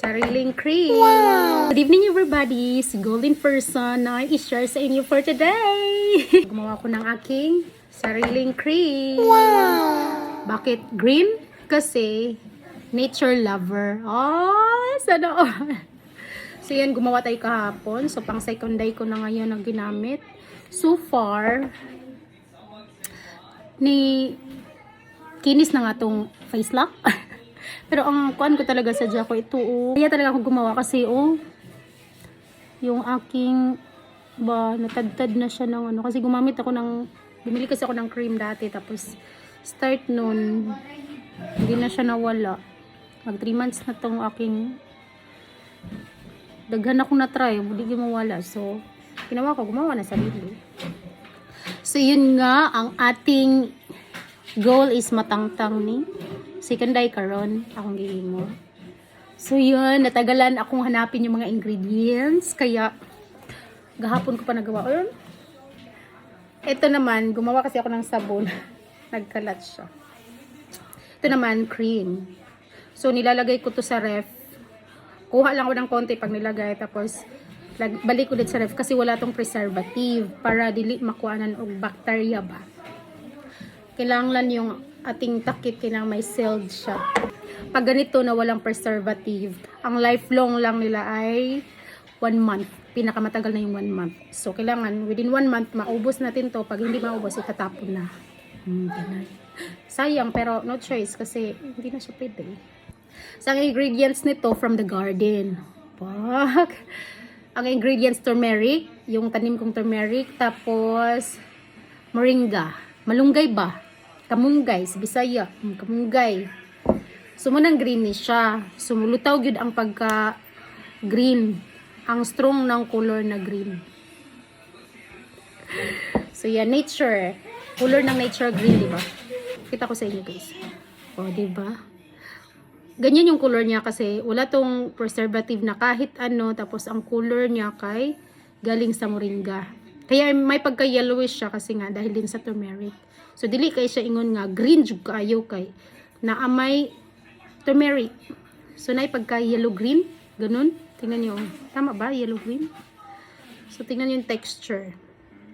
Sariling cream. Wow! Good evening everybody! Si Golden Person na i-share sa inyo for today. Gumawa ko ng aking sariling cream. Wow! Bakit green? Kasi nature lover. Oh, sana all. So yan, gumawa tayo kahapon. So pang second day ko na ngayon ang ginamit. So far, kinis na nga tong face lock. Pero ang kuan ko talaga sa ko ito, oh. Kaya talaga ako gumawa kasi, oh, yung aking, natadtad na siya ng ano. Kasi bumili kasi ako ng cream dati. Tapos, start nun, hindi na siya nawala. Mag 3 months na tong aking, daghan ako na try, hindi mawala. So, gumawa na sarili. So, yun nga, ang ating goal is matangtang ni second day karon akong gihimo. So yun, natagalan akong hanapin yung mga ingredients, kaya gahapon ko pa nagawa. Ayun. Ito naman, gumawa kasi ako ng sabon. Nagkalat siya. Ito naman, cream. So nilalagay ko to sa ref. Kuha lang ako ng konti pag nilagay, tapos balik ulit sa ref kasi wala tong preservative para dili makuanan og bacteria ba. Kailangan yung ating takip, kailangan may sealed siya. Pag ganito na walang preservative, ang lifelong lang nila ay 1 month. Pinakamatagal na yung 1 month. So, kailangan within 1 month, maubos natin to. Pag hindi maubos, itatapon na. Sayang, pero no choice kasi hindi na siya pwede. So, ang ingredients nito from the garden. Ang ingredients, turmeric, yung tanim kong turmeric, tapos moringa. Malunggay ba? Kamunggay, sa Bisaya, kamunggay. So, manang greenish siya. Sumulutaw yun ang pagka-green. Ang strong ng color na green. So, yan, nature. Color ng nature green, diba? Kita ko sa inyo, guys. O, diba? Ganyan yung color niya kasi wala tong preservative na kahit ano. Tapos, ang color niya kay galing sa moringa. Kaya may pagka-yellowish siya kasi nga dahil din sa turmeric. So, dili kay siya ingon nga green jug kaayo kay na amay turmeric. So, na pagka-yellow-green. Ganun. Tingnan nyo. Tama ba? Yellow-green? So, tingnan nyo yung texture.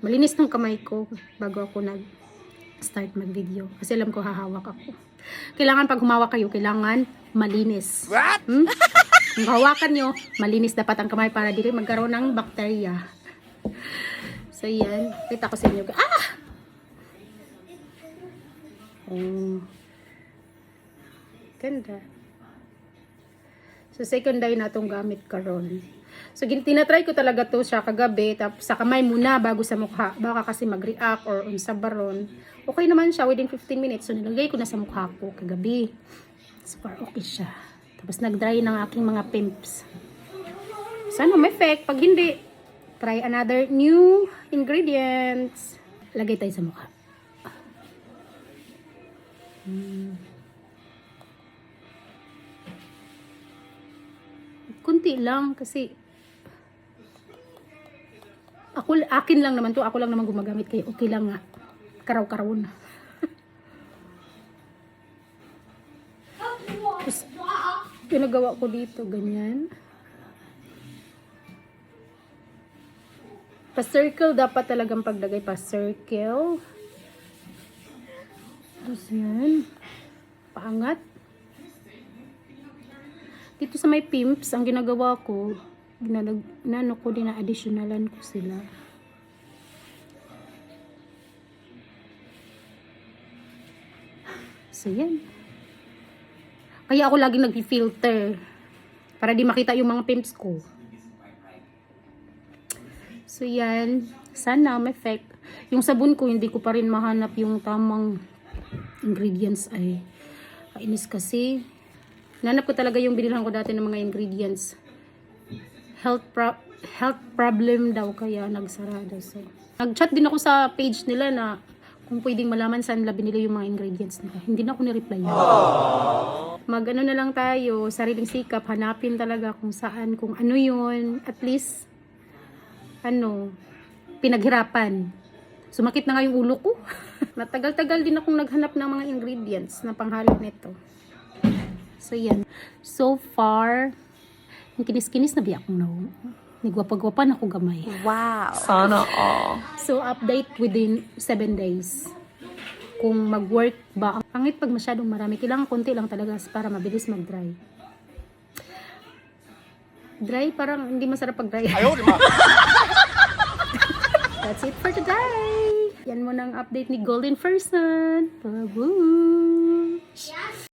Malinis ng kamay ko bago ako nag-start mag-video. Kasi alam ko hahawak ako. Kailangan pag humawak kayo, kailangan malinis. What? Kung hawakan nyo, malinis dapat ang kamay para dili magkaroon ng bacteria. So, yan. Kita ko sa inyo. Oh. Ganda. So, second day na itong gamit karon. So, tinatry ko talaga to siya kagabi. Tapos, sa kamay muna bago sa mukha. Baka kasi mag-react or unsa baron. Okay naman siya within 15 minutes. So, nilagay ko na sa mukha ko kagabi. So, far okay siya. Tapos, nag-dry ng aking mga pimps. Sana may effect. Pag hindi, try another new ingredients. Lagay tayo sa mukha. Kunti lang kasi akin lang naman to, ako lang naman gumagamit kaya okay lang nga. Karaw-karaw na. Tapos, ginagawa ko dito ganyan. Pa-circle dapat talagang paglagay, pa-circle. Tapos yan. Paangat. Dito sa may pimps, ang ginagawa ko, nano ko din na additionalan ko sila. So yan. Kaya ako laging nag-filter para di makita yung mga pimps ko. So yan. Sana may effect. Yung sabon ko, hindi ko pa rin mahanap yung tamang ingredients ay kainis kasi nanap ko talaga yung binilhan ko dati ng mga ingredients. Health problem daw kaya nagsarado. So, nag-chat din ako sa page nila na kung pwedeng malaman saan nila binili yung mga ingredients nila. Hindi na ako ni-reply. Mag-ano na lang tayo, sariling sikap, hanapin talaga kung saan, kung ano yun. At least, pinaghirapan. Sumakit na nga yung ulo ko. Matagal-tagal din akong naghanap ng mga ingredients na panghalo nito. So, yan. So far, Ang kinis-kinis na biyak no. Nigwapa-gwapa na ako gamay. Wow. Sana all. So, update within 7 days. Kung mag-work ba. Ang pangit pag masyadong marami. Kailangan konti lang talaga para mabilis mag-dry. Dry, parang hindi masarap pag-dry. That's it for today. Yan mo ng update ni Golden Person. Babush!